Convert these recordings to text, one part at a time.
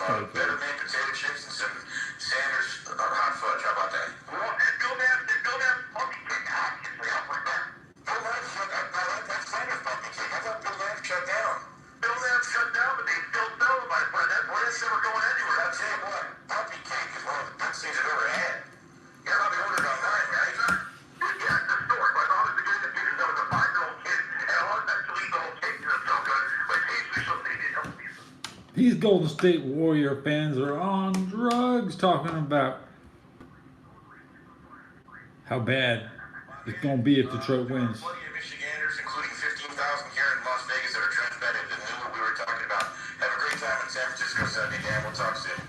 better made potato chips and some Sanders hot fudge. How about that? Well, go down pumpkin cake. Bill Lamb shut down. I like that Sanders pumpkin cake. I thought Bill Lamb shut down. Bill Lamb shut down, but they still know, my friend. That place never going anywhere. I'll tell you what, pumpkin cake is one of the best things I've ever had. You probably ordered online, right? Yeah, the store. My mom was beginning to feed herself as a 5-year-old kid, and I wanted to eat the whole cake. It's so good. My taste was so tasty. It helped me. These Golden State Warrior fans are on drugs talking about how bad it's going to be if Detroit wins. Plenty of Michiganders, including 15,000 here in Las Vegas, that are transmitted and knew what we were talking about. Have a great time in San Francisco Sunday, Dan. We'll talk soon.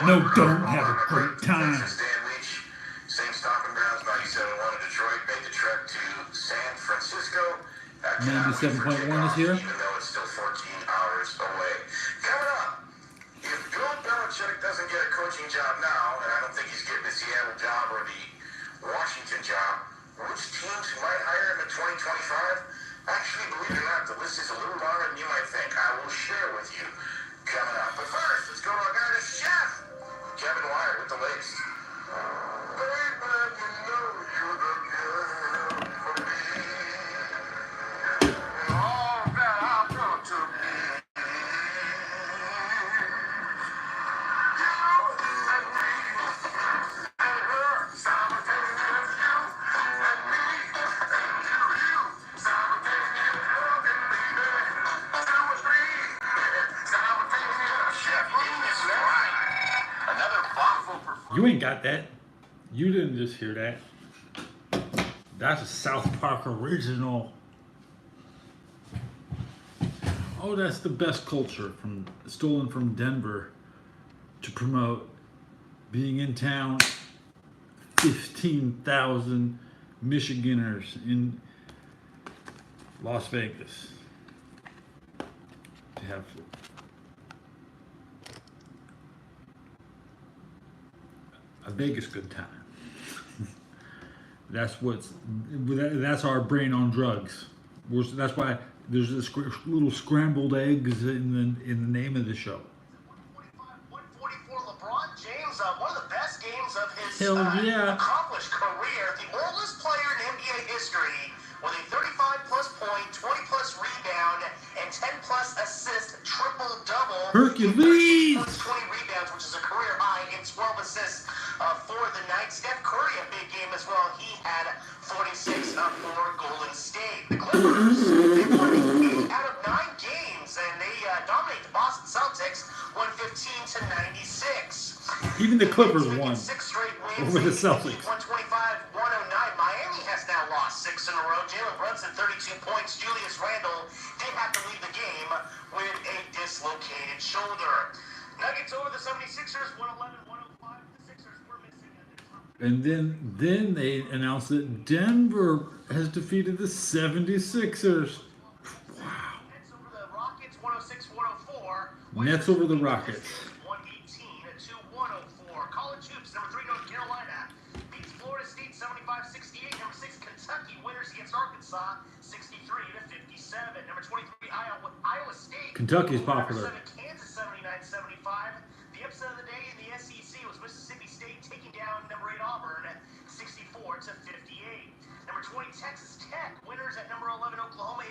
No, don't have a great time. Texas, Dan Leach, same stomping grounds, 97.1 in Detroit, made the trek to San Francisco. 97.1 is here. Even though it's still 14 hours away. Coming up, if Bill Belichick doesn't get a coaching job now, and I don't think he's getting the Seattle job or the Washington job, which teams might hire him in 2025? Actually, believe it or not, the list is a little longer than you might think. I will share with you coming up. But first, let's go to our guy, the chef, Kevin Wyatt, with the latest. Baby, you know you're the girl for me. All that I've come to be. You ain't got that. You didn't just hear that. That's a South Park original. Oh, that's the best culture stolen from Denver to promote being in town. 15,000 Michiganders in Las Vegas to have a Vegas good time. That's our brain on drugs. That's why there's this little scrambled eggs in the name of the show. 144 LeBron James, one of the best games of his accomplished career. The oldest player in NBA history with a 35-plus point, 20-plus rebound, and 10-plus assist triple-double. Hercules! 20 rebounds, which is a career high, and 12 assists for the night. Steph Curry, a big game as well. He had 46 for Golden State. The Clippers, they won 8 out of 9 games, and they dominate the Boston Celtics 115 to 96. Even the Clippers won 6 straight wins over the Celtics. 125-109. Miami has now lost 6 in a row. Jalen Brunson, 32 points. Julius Randle did have to leave the game with a dislocated shoulder. Nuggets over the 76ers, 111-105. The Sixers were missing at the top. And then they announced that Denver has defeated the 76ers. Wow. Nets over the Rockets, 106-104. Nets over the Rockets. 118-104. College hoops, number 3, North Carolina beats Florida State 75-68. Number 6, Kentucky winners against Arkansas 63-57. Number 23, Iowa State. Kentucky's popular. Number 7, Kansas 79-75. The upset of the day in the SEC was Mississippi State taking down number 8 Auburn 64-58. Number 20, Texas Tech winners at number 11 Oklahoma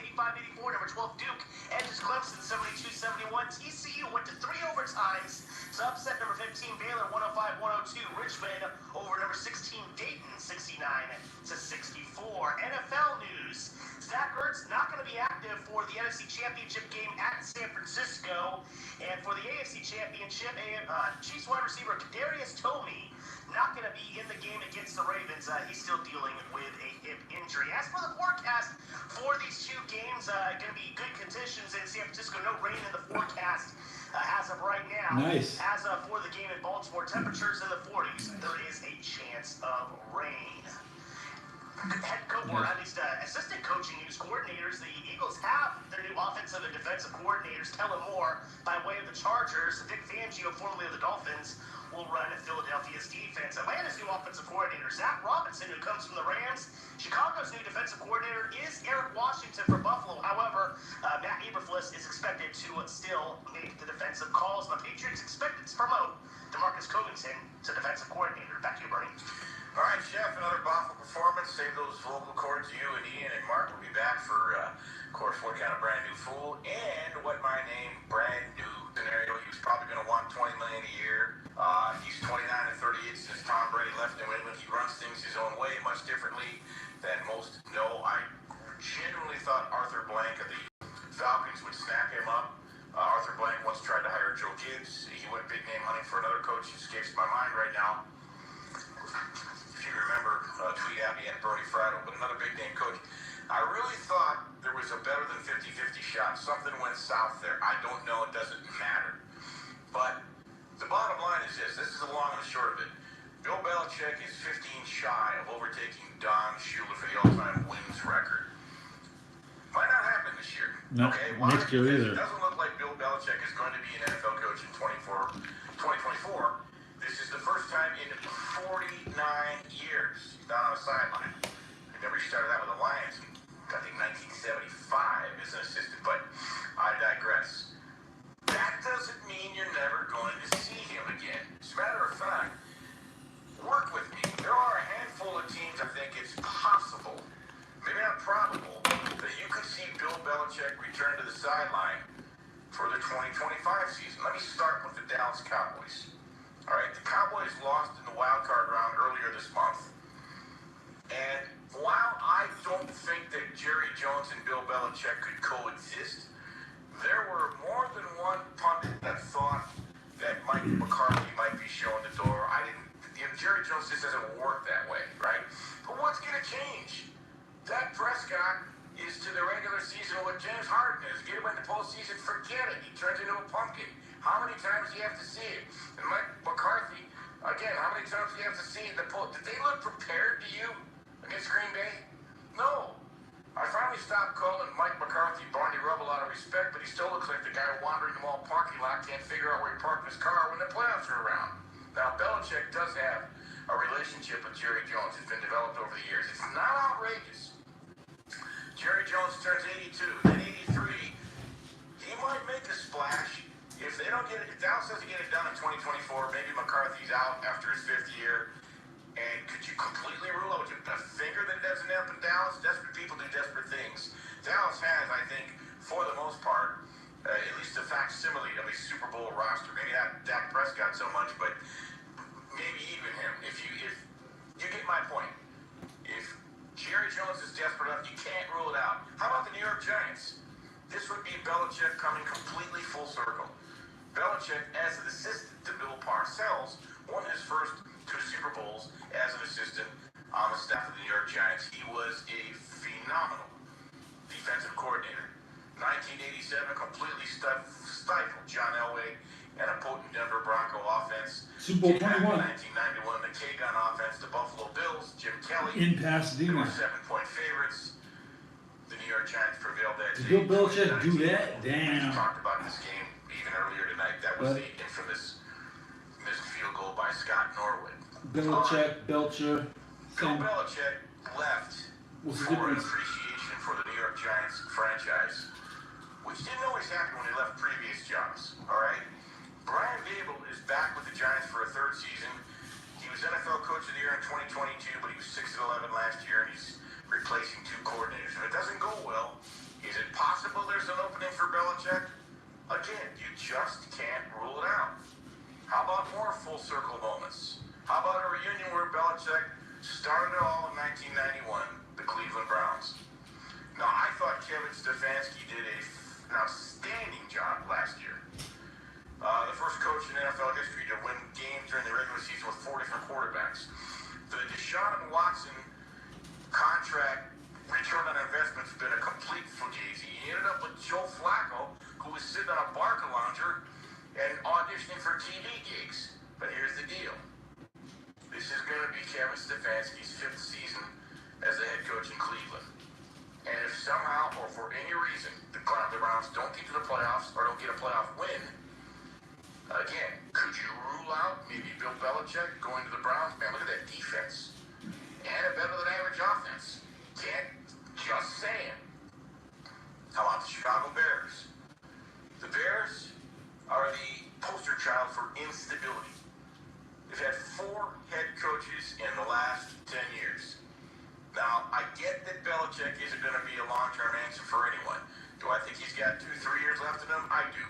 85-84. Number 12, Duke edges Clemson 72-71. TCU went to 3 overtimes to upset number 15 Baylor 105-102. Richmond over number 16 Dayton 69-64. NFL news. Zach Ertz not going to be active for the NFC Championship game at San Francisco. And for the AFC Championship, Chiefs wide receiver Kadarius Toney not going to be in the game against the Ravens. He's still dealing with a hip injury. As for the forecast for these 2 games, going to be good conditions in San Francisco. No rain in the forecast as of right now. Nice. As of for the game in Baltimore, temperatures in the 40s. There is a chance of rain. head coach, or at least assistant coaching news coordinators. The Eagles have their new offensive and defensive coordinators. Kellen Moore, by way of the Chargers. Vic Fangio, formerly of the Dolphins, will run Philadelphia's defense. Atlanta's new offensive coordinator, Zach Robinson, who comes from the Rams. Chicago's new defensive coordinator is Eric Washington for Buffalo. However, Matt Eberflus is expected to still make the defensive calls. The Patriots expected to promote DeMarcus Covington to defensive coordinator. Back to you, Bernie. All right, Chef, another Boffo performance. Save those vocal cords. You and Ian and Mark will be back for, of course, what kind of brand new fool and what my name brand new scenario. He was probably going to want $20 million a year. He's 29 and 38 since Tom Brady left New England. He runs things his own way, much differently than most know. I genuinely thought Arthur Blank of the Falcons would snap him up. Arthur Blank once tried to hire Joe Gibbs. He went big name hunting for another coach. It escapes my mind right now. If you remember, tweet at me at Bernie Friday, but another big name coach. I really thought there was a better than 50-50 shot. Something went south there. I don't know. It doesn't matter. But the bottom line is this. This is the long and the short of it. Bill Belichick is 15 shy of overtaking Don Shula for the all-time wins record. Might not happen this year. Not okay? next year either. It doesn't look like Bill Belichick is going to be an NFL coach in 2024. This is the first time in 49 years he's not on a sideline. Remember, he started out with the Lions in, I think, 1975 as an assistant, but I digress. That doesn't mean you're never going to see him again. As a matter of fact, work with me. There are a handful of teams I think it's possible, maybe not probable, that you could see Bill Belichick return to the sideline for the 2025 season. Let me start with the Dallas Cowboys. All right, the Cowboys lost in the wild card round earlier this month. And while I don't think that Jerry Jones and Bill Belichick could coexist, there were more than one pundit that thought that Mike McCarthy might be showing the door. Jerry Jones just doesn't work that way, right? But what's going to change? Dak Prescott is to the regular season what James Harden is. Get him in the postseason, forget it. He turns into a pumpkin. How many times do you have to see it? And Mike McCarthy, again, how many times do you have to see it? Did they look prepared to you against Green Bay? No. I finally stopped calling Mike McCarthy Barney Rubble out of respect, but he still looks like the guy wandering the mall parking lot, can't figure out where he parked his car when the playoffs are around. Now, Belichick does have a relationship with Jerry Jones. It's been developed over the years. It's not outrageous. Jerry Jones turns 82, then 83. He might make a splash. If they don't get it, if Dallas doesn't get it done in 2024, maybe McCarthy's out after his 5th year. And could you completely rule out a finger that doesn't happen in Dallas? Desperate people do desperate things. Dallas has, I think, for the most part, at least a facsimile of a Super Bowl roster. Maybe not Dak Prescott so much, but maybe even him. If you get my point. If Jerry Jones is desperate enough, you can't rule it out. How about the New York Giants? This would be Belichick coming completely full circle. Belichick, as an assistant to Bill Parcells, won his first 2 Super Bowls as an assistant on the staff of the New York Giants. He was a phenomenal defensive coordinator. 1987, completely stifled John Elway and a potent Denver Bronco offense. Super Bowl 21. 1991, the K-Gun offense, the Buffalo Bills, Jim Kelly. In Pasadena. 7-point favorites. The New York Giants prevailed that Did day. Bill Belichick do that? Damn. We talked about this game even earlier tonight. That was the infamous missed field goal by Scott Norwood. Belichick, Belcher. Bill Belichick left What's the for an difference? appreciation for the New York Giants franchise, which didn't always happen when he left previous jobs. All right? Brian Dable is back with the Giants for a 3rd season. He was NFL Coach of the Year in 2022, but he was 6-11 last year, and he's replacing 2 coordinators. If it doesn't go well, is it possible there's an opening for Belichick? Again, you just can't rule it out. How about more full circle moments? How about a reunion where Belichick started it all in 1991, the Cleveland Browns? Now, I thought Kevin Stefanski did an outstanding job last year. The first coach in NFL history to win games during the regular season with 4 different quarterbacks. The Deshaun Watson contract return on investment has been a complete fugazi. He ended up with Joe Flacco, who was sitting on a Barcalounger and auditioning for TV gigs. But here's the deal. This is going to be Kevin Stefanski's 5th season as the to the playoffs or don't get a playoff win, again, could you rule out maybe Bill Belichick going to the Browns? Man, look at that defense. And a better than average offense. Just saying. How about the Chicago Bears? The Bears are the poster child for instability. They've had 4 head coaches in the last 10 years. Now, I get that Belichick isn't going to be a long-term answer for anyone. Do I think he's got 2-3 years left in him? I do.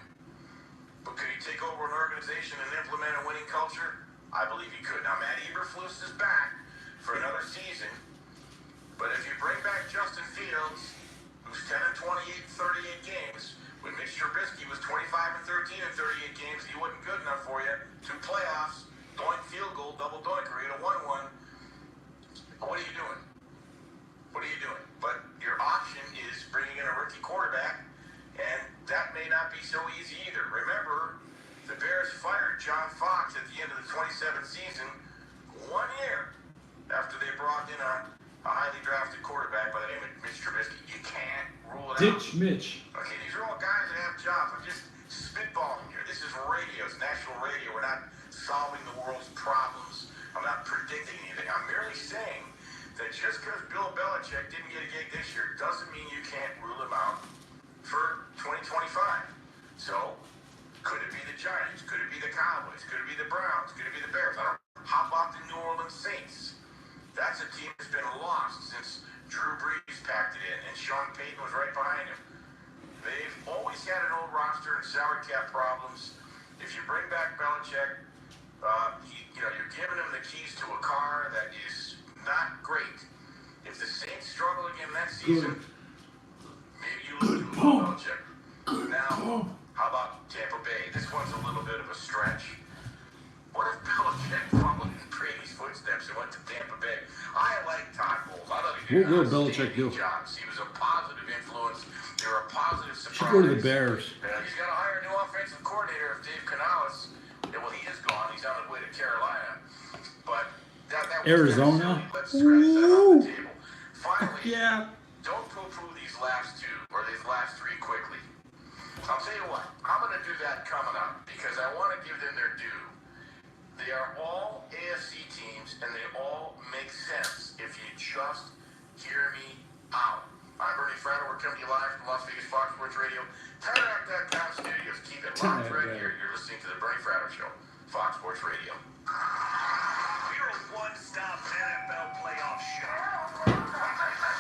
But could he take over an organization and implement a winning culture? I believe he could. Now, Matt Eberflus is back for another season. But if you bring back Justin Fields, who's 10-28 38 games, when Mitch Trubisky was 25-13 in 38 games, he wasn't good enough for you. 2 playoffs, doink field goal, double doinker, you had a 1-1. What are you doing? What are you doing? But your option is bringing in a rookie quarterback, and that may not be so easy either. Remember, the Bears fired John Fox at the end of the 27th season, 1 year after they brought in a highly drafted quarterback by the name of Mitch Trubisky. You can't rule it Ditch out. Mitch. Okay, these are all guys that have jobs. I'm just spitballing here. This is radio. It's national radio. We're not solving the world's problems. I'm not predicting anything. I'm merely saying that just because Bill Belichick didn't get a gig this year doesn't mean you can't rule him out for 2025. So, could it be the Giants? Could it be the Cowboys? Could it be the Browns? Could it be the Bears? I don't know. How about the New Orleans Saints? That's a team that's been lost since Drew Brees packed it in, and Sean Payton was right behind him. They've always had an old roster and salary cap problems. If you bring back Belichick, you're giving him the keys to a car that is not great. If the Saints struggle again next season, maybe you lose to Belichick. Now, how about Tampa Bay? This one's a little bit of a stretch. What if Belichick followed in Brady's footsteps and went to Tampa Bay? I like Todd Bowles. I thought he did What will an Belichick do? outstanding job. He was a positive influence. They were a positive surprise. Should go to the Bears. He's got to hire a new offensive coordinator if Dave Canales. Well, he is gone. He's on his way to Carolina. But that was Arizona. Let's scratch that off the table. Finally, Yeah. don't poo-poo these last 2 or these last 3 quickly. I'll tell you what. I'm going to do that coming up because I want to give them their due. They are all AFC teams, and they all make sense if you just hear me out. I'm Bernie Fratto. We're coming to you live from Las Vegas Fox Sports Radio, TireRack.com studios. Keep it locked right here. You're listening to the Bernie Fratto Show, Fox Sports Radio. We're a one-stop NFL playoff show.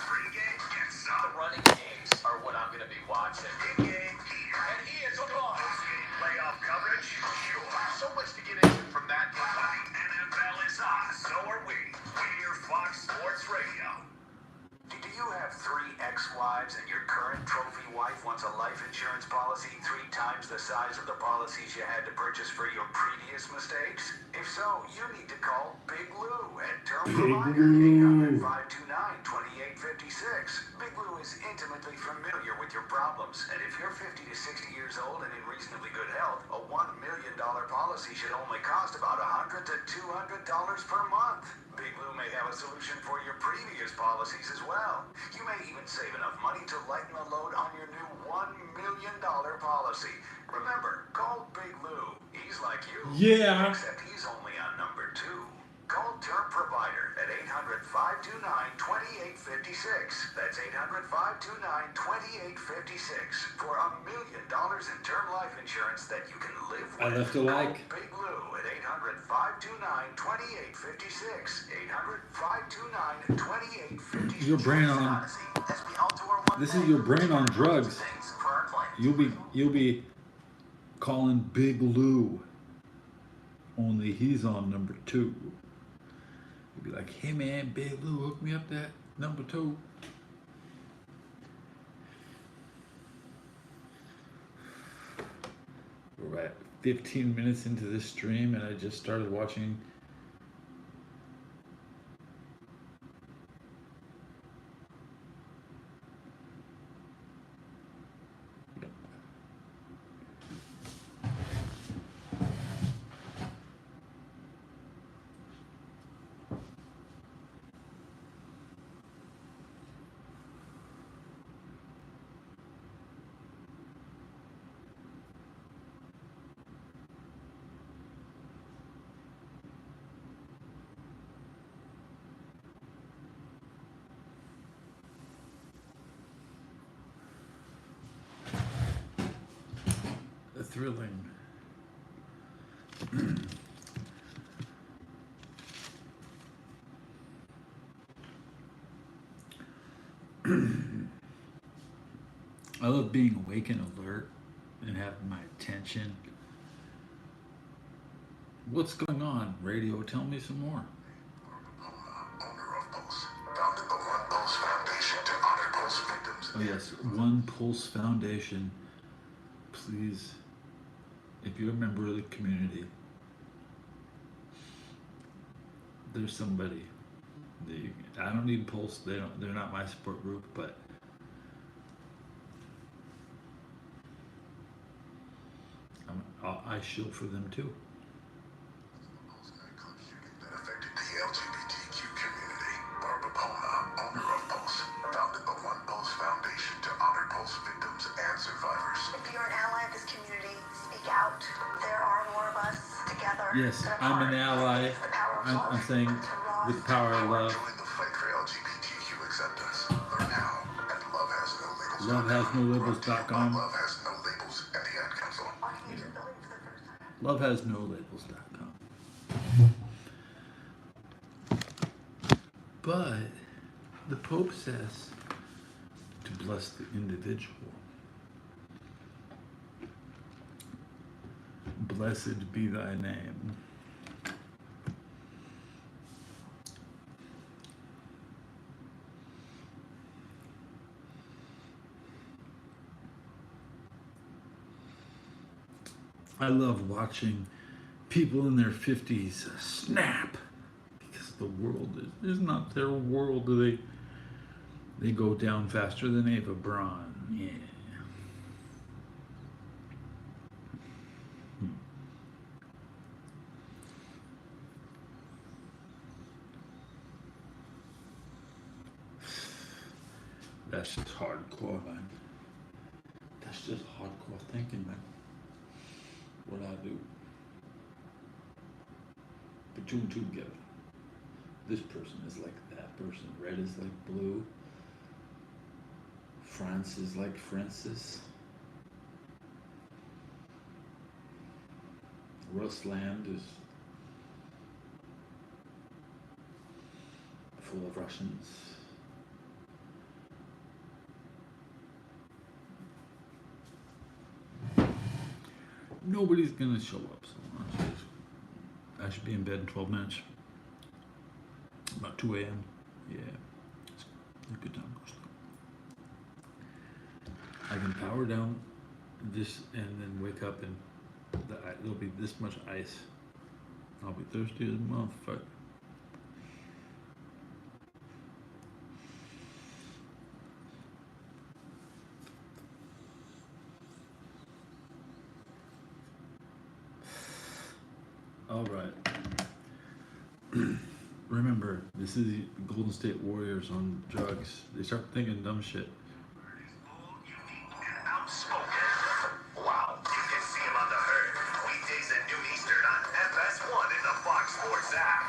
Pre-game, get some. The running games are what I'm going to be watching. In-game, here. And he is gone. Post-game playoff coverage, sure. So much to get into from that. But the NFL is on. So are we. We're Fox Sports Radio. Do you have 3 ex-wives and your current trophy wife wants a life insurance policy 3 times the size of the policies you had to purchase for your previous mistakes? If so, you need to call Big Lou at Term Provider 800-529-2856. Big Lou is intimately familiar with your problems, and if you're 50 to 60 years old and in reasonably good health, a $1 million policy should only cost about $100 to $200 per month. Big Lou may have a solution for your previous policies as well. You may even save enough money to lighten the load on your new $1 million policy. Remember, call Big Lou. He's like you. Yeah. Except he's only on number 2. Call Term Provider at 800-529-2856. That's 800-529-2856 for $1 million in term life insurance that you can live with. I left a like. Call Big Lou at 800-529-2856. 800-529-2856. Your brain on. This is your brain on drugs. You'll be calling Big Lou. Only he's on number 2. You'll be like, hey man, Big Lou, hook me up that number 2. We're at 15 minutes into this stream and I just started watching thrilling. I love being awake and alert and having my attention. What's going on, radio? Tell me some more. Owner of Pulse, founded the One Pulse Foundation to honor Pulse victims. Oh yes, One Pulse Foundation. Please, if you're a member of the community, there's somebody. I don't need Pulse. They're not my support group, but I shield for them too. Pulse nightclub shooting that affected the LGBTQ community. Barbara Pona, owner of Pulse, founded the One Pulse Foundation to honor Pulse victims and survivors. If you're an ally of this community, speak out. There are more of us together. Yes, than I'm an apart. ally. It's the power of I'm love. saying with the power of love. Join the fight for LGBTQ acceptance. Learn how at lovehasnolabels.com. Lovehasnolabels.com. Love Has No Labels and the Ad Council. Walking into the building for the first time. Lovehasnolabels.com. But the Pope says to bless the individual. Blessed be thy name. I love watching people in their 50s snap because the world is not their world. They go down faster than Ava Braun. Yeah. That's just hardcore, man. That's just hardcore thinking, man. What I do. Put two and two together. This person is like that person. Red is like blue. France is like Francis. Rusland is full of Russians. Nobody's gonna show up, so I should be in bed in 12 minutes. About 2 a.m. Yeah, it's a good time to go sleep. I can power down this and then wake up and there'll be this much ice. I'll be thirsty as a motherfucker. All right. Remember, this is Golden State Warriors on drugs. They start thinking dumb shit. Outspoken. Wow. You can see him on the Herd. Weekdays at noon Eastern on FS1 in the Fox Sports app.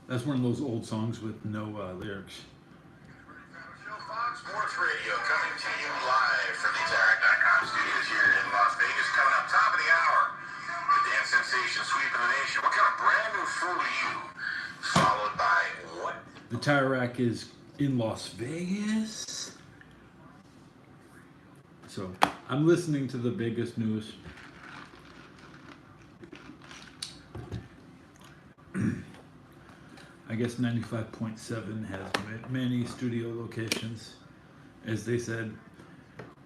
That's one of those old songs with no lyrics. Fox Sports Radio coming to you live from the TireRack.com studios here in Las Vegas. Coming up top of the hour, the dance sensation sweeping the nation. What kind of brand new fool are you? Followed by what? The Tire Rack is in Las Vegas. So I'm listening to the biggest news. I guess 95.7 has many studio locations. As they said,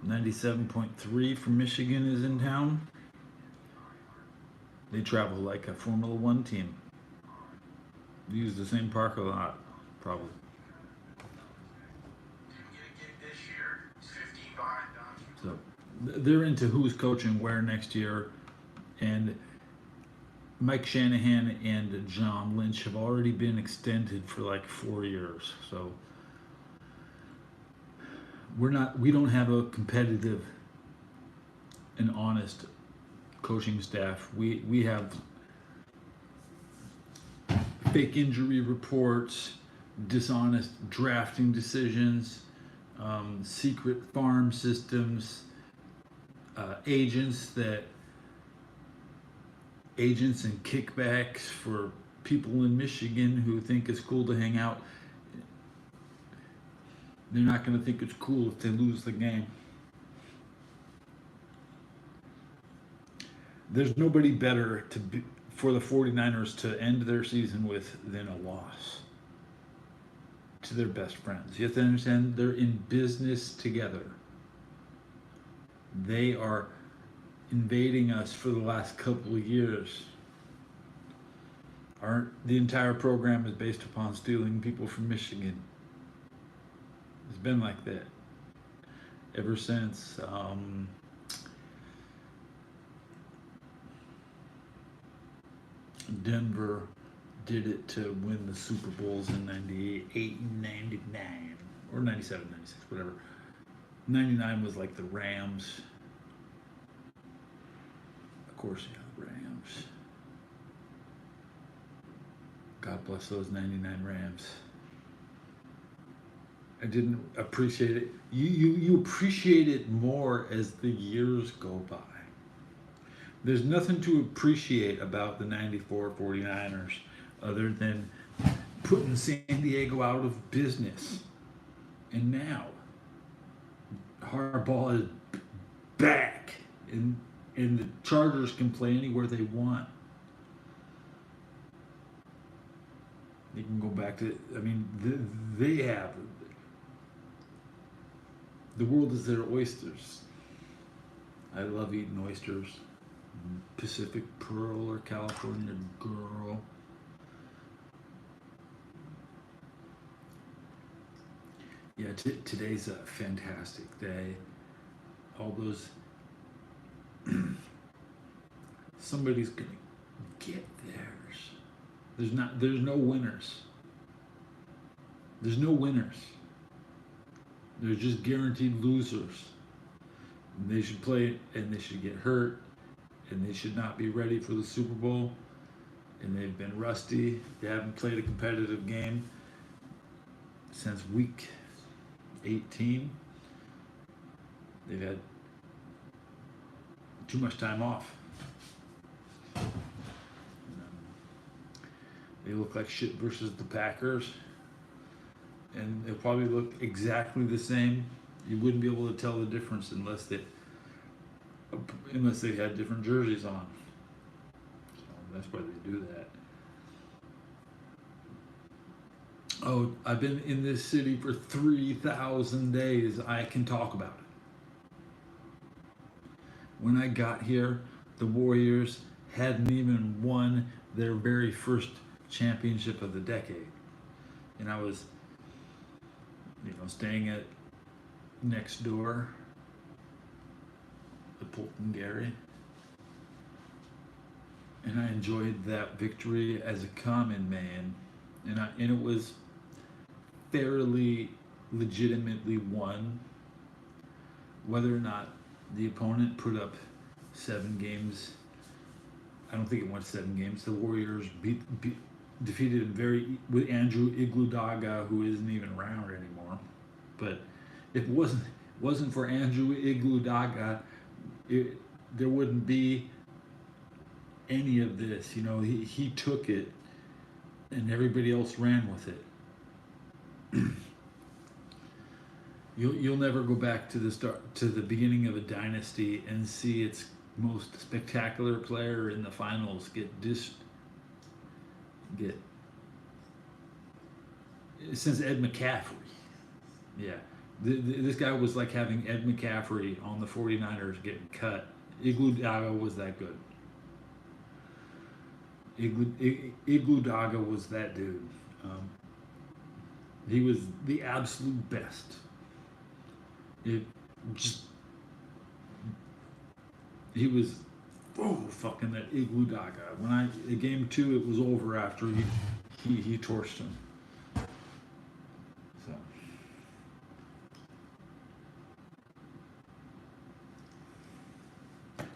97.3 from Michigan is in town. They travel like a Formula One team. They use the same parking lot, probably. So they're into who's coaching where next year, and Mike Shanahan and John Lynch have already been extended for like 4 years. So we don't have a competitive and honest coaching staff. We have fake injury reports, dishonest drafting decisions, secret farm systems, agents and kickbacks for people in Michigan who think it's cool to hang out. They're not going to think it's cool if they lose the game. There's nobody better for the 49ers to end their season with than a loss to their best friends. You have to understand, they're in business together. They are invading us for the last couple of years. The entire program is based upon stealing people from Michigan. It's been like that ever since Denver did it to win the Super Bowls in 98 and 99, or 97, 96, whatever. 99 was like the Rams. Of course, yeah, the Rams. God bless those 99 Rams. I didn't appreciate it. You appreciate it more as the years go by. There's nothing to appreciate about the 94 49ers other than putting San Diego out of business. And now, Harbaugh is back, and the Chargers can play anywhere they want. They can go back to, I mean, they have, the world is their oysters. I love eating oysters. Pacific Pearl or California Girl. Yeah, today's a fantastic day. All those, somebody's gonna get theirs. There's no winners. There's no winners. They're just guaranteed losers. And they should play, and they should get hurt, and they should not be ready for the Super Bowl. And they've been rusty. They haven't played a competitive game since week 18. They've had too much time off. They look like shit versus the Packers. And they'll probably look exactly the same. You wouldn't be able to tell the difference unless they had different jerseys on. So that's why they do that. Oh, I've been in this city for 3,000 days. I can talk about it. When I got here, the Warriors hadn't even won their very first championship of the decade. And I was, staying at next door, the Fulton Gary. And I enjoyed that victory as a common man. And it was fairly legitimately won. Whether or not the opponent put up 7 games, I don't think it went 7 games. The Warriors defeated him with Andrew Iguodala, who isn't even around anymore. But if it wasn't for Andrew Iguodala, there wouldn't be any of this. He took it, and everybody else ran with it. You'll never go back to the beginning of a dynasty and see its most spectacular player in the finals get since Ed McCaffrey. Yeah, this guy was like having Ed McCaffrey on the 49ers getting cut. Iguodala was that good. Iguodala was that dude. He was the absolute best. He was fucking that Iguodala. In game 2, it was over after he torched him. So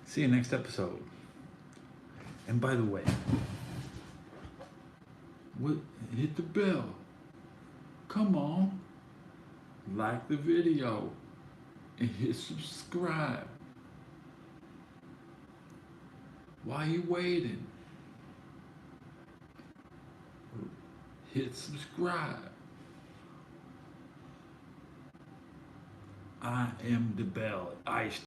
see you next episode. And by the way, What? Hit the bell. Come on. Like the video and hit subscribe. Why you waiting? Hit subscribe. I am the bell.